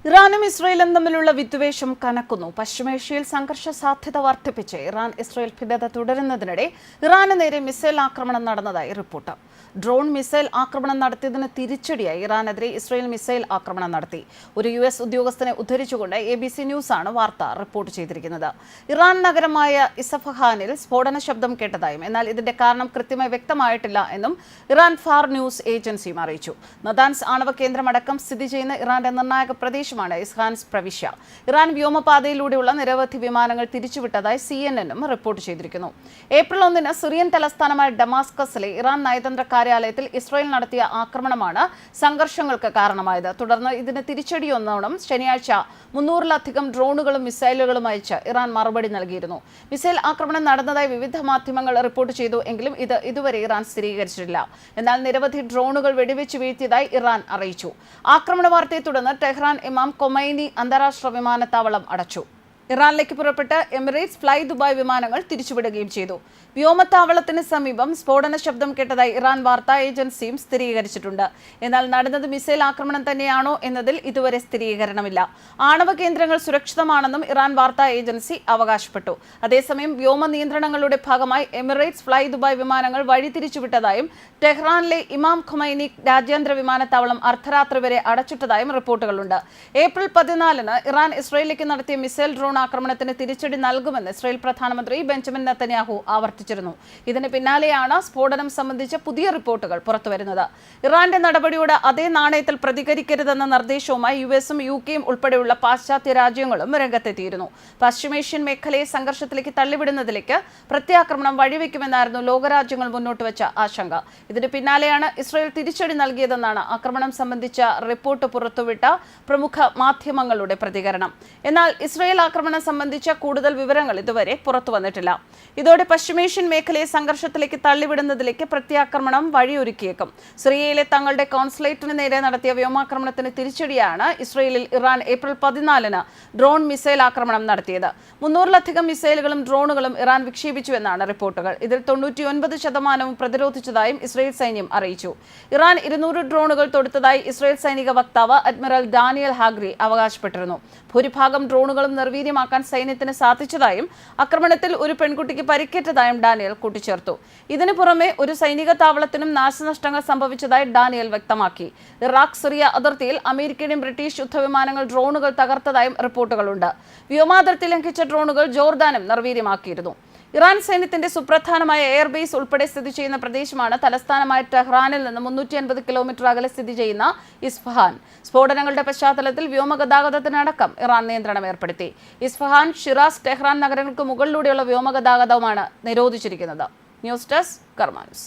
ഇറാനും ഇസ്രയേലും തമ്മിലുള്ള വിദ്വേഷം കനക്കുന്നു. പശ്ചിമേഷ്യയിൽ സംഘർഷ സാധ്യത വർദ്ധിപ്പിച്ച് ഇറാൻ ഇസ്രയേൽ ഭിന്നത തുടരുന്നതിനിടെ ഇറാന് നേരെ മിസൈൽ ആക്രമണം നടന്നതായി റിപ്പോർട്ട്. ഡ്രോൺ മിസൈൽ ആക്രമണം നടത്തിയതിന് തിരിച്ചടിയായി ഇറാനെതിരെ ഇസ്രയേൽ മിസൈൽ ആക്രമണം നടത്തി. ഒരു US ഉദ്യോഗസ്ഥനെ ഉദ്ധരിച്ചുകൊണ്ട് ABC ന്യൂസാണ് വാർത്ത റിപ്പോർട്ട് ചെയ്തിരിക്കുന്നത്. ഇറാൻ നഗരമായ ഇസഫഹാനിൽ സ്ഫോടന ശബ്ദം കേട്ടതായും എന്നാൽ ഇതിന്റെ കാരണം കൃത്യമായി വ്യക്തമായിട്ടില്ല എന്നും ഇറാൻ ഫാർ ന്യൂസ് ഏജൻസിയും അറിയിച്ചു. നദാൻസ് ആണവ കേന്ദ്രമടക്കം സ്ഥിതി ചെയ്യുന്ന ഇറാന്റെ നിർണായക പ്രദേശമാണ് ഇസ്ഹാൻസ് പ്രവിശ്യ. ഇറാൻ വ്യോമപാതയിലൂടെയുള്ള നിരവധി വിമാനങ്ങൾ തിരിച്ചുവിട്ടതായി CNN റിപ്പോർട്ട് ചെയ്തിരിക്കുന്നു. ഏപ്രിൽ 1 സിറിയൻ തലസ്ഥാനമായ ഡമാസ്കസിലെ ഇറാൻ നയതന്ത്ര കാര്യാലയത്തിൽ ഇസ്രയേൽ നടത്തിയ ആക്രമണമാണ് സംഘർഷങ്ങൾക്ക് കാരണമായത്. തുടർന്ന് ഇതിന് തിരിച്ചടിയൊന്നോണം ശനിയാഴ്ച 300-ലധികം ഡ്രോണുകളും മിസൈലുകളും അയച്ച് ഇറാൻ മറുപടി നൽകിയിരുന്നു. മിസൈൽ ആക്രമണം നടന്നതായി വിവിധ മാധ്യമങ്ങൾ റിപ്പോർട്ട് ചെയ്തു എങ്കിലും ഇത് ഇതുവരെ ഇറാൻ സ്ഥിരീകരിച്ചിട്ടില്ല. എന്നാൽ നിരവധി ഡ്രോണുകൾ വെടിവെച്ച് വീഴ്ത്തിയതായി ഇറാൻ അറിയിച്ചു. ആക്രമണ വാർത്തയെ തുടർന്ന് ടെഹ്റാൻ ഇമാം ഖൊമൈനി അന്താരാഷ്ട്ര വിമാനത്താവളം അടച്ചു. ഇറാനിലേക്ക് പുറപ്പെട്ട എമിറേറ്റ്സ് ഫ്ലൈ ദുബായ് വിമാനങ്ങൾ തിരിച്ചുവിടുകയും ചെയ്തു. വ്യോമത്താവളത്തിന് സമീപം സ്ഫോടന ശബ്ദം കേട്ടതായി ഇറാൻ വാർത്താ ഏജൻസിയും സ്ഥിരീകരിച്ചിട്ടുണ്ട്. എന്നാൽ നടന്നത് മിസൈൽ ആക്രമണം തന്നെയാണോ എന്നതിൽ ഇതുവരെ സ്ഥിരീകരണമില്ല. ആണവ കേന്ദ്രങ്ങൾ സുരക്ഷിതമാണെന്നും ഇറാൻ വാർത്താ ഏജൻസി അവകാശപ്പെട്ടു. അതേസമയം വ്യോമ നിയന്ത്രണങ്ങളുടെ ഭാഗമായി എമിറേറ്റ്സ് ഫ്ലൈ ദുബായ് വിമാനങ്ങൾ വഴിതിരിച്ചുവിട്ടതായും ടെഹ്റാനിലെ ഇമാം ഖൊമൈനി രാജ്യാന്തര വിമാനത്താവളം അർദ്ധരാത്രി വരെ അടച്ചിട്ടതായും റിപ്പോർട്ടുകളുണ്ട്. ഏപ്രിൽ 14 ഇറാൻ ഇസ്രയേലിലേക്ക് നടത്തിയ മിസൈൽ ഡ്രോൺ ആക്രമണത്തിന് തിരിച്ചടി നൽകുമെന്ന് ഇസ്രയേൽ പ്രധാനമന്ത്രി ബെഞ്ചമിൻ നെതന്യാഹു ആവർത്തിച്ചിരുന്നു. ഇതിന് പിന്നാലെയാണ് സ്ഫോടനം സംബന്ധിച്ച പുതിയ റിപ്പോർട്ടുകൾ പുറത്തുവരുന്നത്. ഇറാന്റെ നടപടിയോട് അതേ നാണയത്തിൽ പ്രതികരിക്കരുതെന്ന നിർദ്ദേശവുമായി US-ഉം UK-യും ഉൾപ്പെടെയുള്ള പാശ്ചാത്യ രാജ്യങ്ങളും രംഗത്തെത്തിയിരുന്നു. പശ്ചിമേഷ്യൻ മേഖലയെ സംഘർഷത്തിലേക്ക് തള്ളിവിടുന്നതിലേക്ക് പ്രത്യാക്രമണം വഴിവെക്കുമെന്നായിരുന്നു ലോകരാജ്യങ്ങൾ മുന്നോട്ട് വെച്ച ആശങ്ക. ഇതിന് പിന്നാലെയാണ് ഇസ്രയേൽ തിരിച്ചടി നൽകിയതെന്നാണ് ആക്രമണം സംബന്ധിച്ച റിപ്പോർട്ട് പുറത്തുവിട്ട പ്രമുഖ മാധ്യമങ്ങളുടെ പ്രതികരണം. എന്നാൽ ഇസ്രയേൽ ആക്രമണം സംബന്ധിച്ച കൂടുതൽ വിവരങ്ങൾ ഇതുവരെ പുറത്തുവന്നിട്ടില്ല. ഇതോടെ പശ്ചിമേഷ്യൻ മേഖലയെ സംഘർഷത്തിലേക്ക് തള്ളിവിടുന്നതിലേക്ക് പ്രത്യാക്രമണം വഴിയൊരുക്കിയേക്കും. സിറിയയിലെ തങ്ങളുടെ കോൺസുലേറ്റിന് നേരെ നടത്തിയ വ്യോമാക്രമണത്തിന് തിരിച്ചടിയാണ് ഇസ്രയേലിൽ ഇറാൻ ഏപ്രിൽ 14 ഡ്രോൺ മിസൈൽ ആക്രമണം നടത്തിയത്. 300-ലധികം മിസൈലുകളും ഡ്രോണുകളും ഇറാൻ വിക്ഷേപിച്ചുവെന്നാണ് റിപ്പോർട്ടുകൾ. ഇതിൽ 99% പ്രതിരോധിച്ചതായും ഇസ്രയേൽ സൈന്യം അറിയിച്ചു. ഇറാൻ 200 ഡ്രോണുകൾ തൊടുത്തതായി ഇസ്രയേൽ സൈനിക വക്താവ് അഡ്മിറൽ ഡാനിയൽ ഹാഗ്രി അവകാശപ്പെട്ടിരുന്നു. ഭൂരിഭാഗം ഡ്രോണുകളും നിർവീര്യമാക്കാൻ സൈന്യത്തിന് സാധിച്ചതായും ആക്രമണത്തിൽ ഒരു പെൺകുട്ടിക്ക് പരിക്കേറ്റതായും ഡാനിയൽ കൂട്ടിച്ചേർത്തു. ഇതിനു പുറമെ ഒരു സൈനിക താവളത്തിനും നാശനഷ്ടങ്ങൾ സംഭവിച്ചതായി ഡാനിയൽ വ്യക്തമാക്കി. ഇറാഖ് സിറിയ അതിർത്തിയിൽ അമേരിക്കയുടെയും ബ്രിട്ടീഷ് യുദ്ധവിമാനങ്ങൾ ഡ്രോണുകൾ തകർത്തതായും റിപ്പോർട്ടുകളുണ്ട്. വ്യോമാതിർത്തി ലംഘിച്ച ഡ്രോണുകൾ ജോർദാനും നിർവീര്യമാക്കിയിരുന്നു. ഇറാൻ സൈന്യത്തിന്റെ സുപ്രധാനമായ എയർബേസ് ഉൾപ്പെടെ സ്ഥിതി ചെയ്യുന്ന പ്രദേശമാണ് തലസ്ഥാനമായ ടെഹ്റാനിൽ നിന്ന് 350 കിലോമീറ്റർ അകലെ സ്ഥിതി ചെയ്യുന്ന ഇസ്ഫഹാൻ. സ്ഫോടനങ്ങളുടെ പശ്ചാത്തലത്തിൽ വ്യോമഗതാഗതത്തിനടക്കം ഇറാൻ നിയന്ത്രണം ഏർപ്പെടുത്തി. ഇസ്ഫഹാൻ, ഷിറാസ്, ടെഹ്റാൻ നഗരങ്ങൾക്ക് മുകളിലൂടെയുള്ള വ്യോമഗതാഗതവുമാണ് നിരോധിച്ചിരിക്കുന്നത്. News desk Karma news.